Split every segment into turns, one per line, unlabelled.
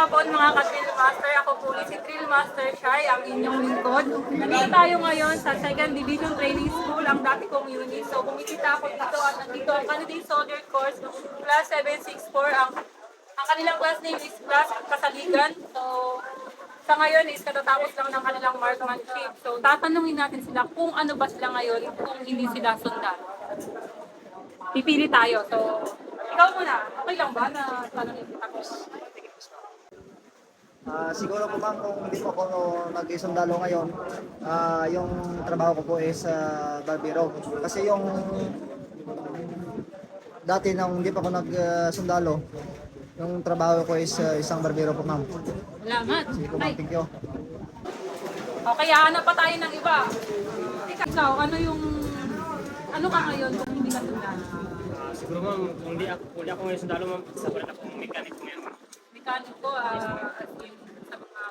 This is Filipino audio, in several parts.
hapon mga ka-drill master. Ako po si Drill Master Shai, ang inyong lingkod. Nandito tayo ngayon sa 2nd Division Training School, ang dati kong unit. So bumisita ako dito at nandito ang Candidate Soldier Course Class 764. Ang kanilang class name is Class Kasaligan. So sa ngayon is katatapos lang ng kanilang marksmanship. So tatanungin natin sila kung ano ba sila ngayon kung hindi sila sundan. Pipili tayo. So ikaw muna, okay lang ba na tanongin kita?
Siguro po ma'am, kung hindi po ako nag-isundalo ngayon, yung trabaho ko po is barbero. Kasi yung dati nang hindi pa ako nag-sundalo, yung trabaho ko is isang barbero po ma'am.
Salamat.
Sige po ma'am, thank you.
Okay, hanap pa tayo ng iba. Ikaw, ano ka ngayon kung hindi ka sundalo?
Siguro ma'am, kung di ako ngayon sundalo ma'am, isa pa rin akong mechanic ngayon ma'am.
Mekaniko, as in, sa mga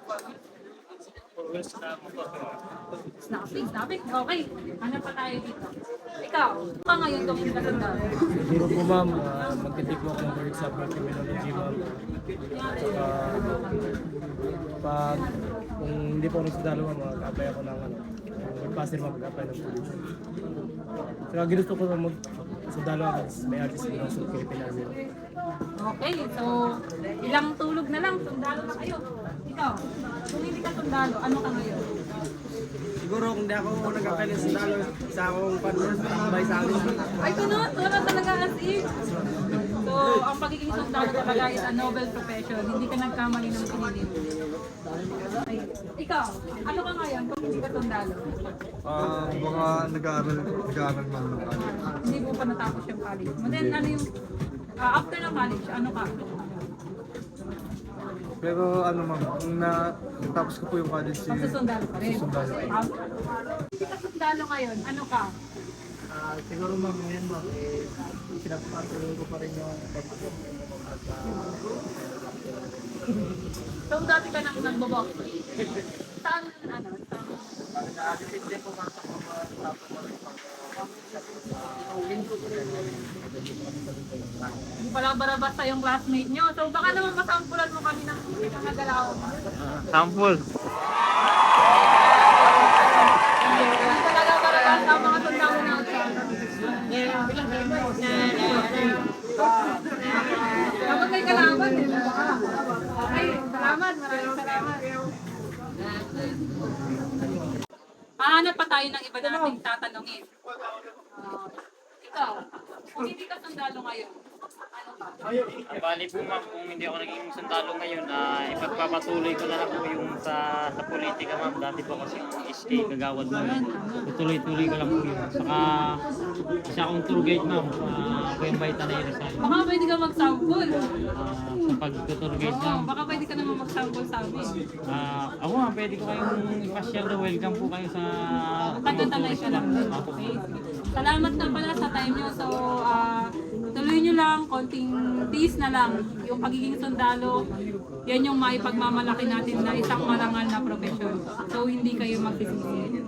Always sa motor ko ma'am.
snapping. Okay, hanap pa tayo dito. Ikaw, ano ka ngayon kung hindi ka sundalo?
Siguro po ma'am, magtitik po ako ng work sa criminology ma'am. Saka, kung hindi po ako nagsundalo ma'am, mag-apply ako ng mag-passer ma'am, mag-apply ng police. Saka ginusto ko mag-sundalo ako, may artist ko ng Philippine Army.
Okay, so ilang tulog na lang, sundalo na kayo. Ikaw, kung hindi ka sundalo, ano ka ngayon?
Siguro kung di ako nag-apply ng sundalo, isa akong tambay sa akin.
Ay, wala talaga as in. So, ang pagiging sundalo talaga is a noble profession. Hindi ka nagkamali ng pinili mo. Ay, ikaw, ano ka ngayon kung hindi ka sundalo?
Mga nag-aaral man ng ano.
Hindi mo pa natapos yung college mo. Then, ano yung, after ng college, ano ka?
Pero ano ma'am, nung natapos ko po yung college
Magsusundalo ka rin.
Susundalo.
Hindi ka sundalo ngayon, ano ka?
Siguro ma'am, ngayon ma'am, pinapatuloy ko pa rin yung
So, dati ka nang nagbo-box. Saan, ano? Hindi pala barabasa yung classmate nyo. So, baka naman masampulan mo kami ng nagalaw.
Sample.
Hindi talaga barabasa ang mga sundalo natin. Kapag may kalaban, eh. Okay, salamat. Maraming salamat. Hahanap pa tayo ng iba nating tatanungin. Ikaw, kung hindi ka sundalo ngayon, ano ka?
Bali po ma'am, kung hindi ako naging sundalo ngayon, ipagpapatuloy ko na lang po yung sa politika ma'am. Dati po kasi SK Kagawad ma'am. Tuloy-tuloy ko lang po yun. Saka isa akong tour guide ma'am. Ako yung baita na Rizal.
Baka pwede ka mag-sample.
Sa pag-tour guide ma'am.
Baka pwede ka naman mag-sample sa amin.
Ako ma'am, pwede ko kayong ipasyal na welcome po kayo sa
Taga-tanay ka lang.
Ako.
Okay. Salamat na pala sa time nyo. So, tuloy nyo lang, konting tiis na lang. Yung pagiging sundalo, yan yung maipagmamalaki natin na isang marangal na profesyon. So, hindi kayo magsisisi.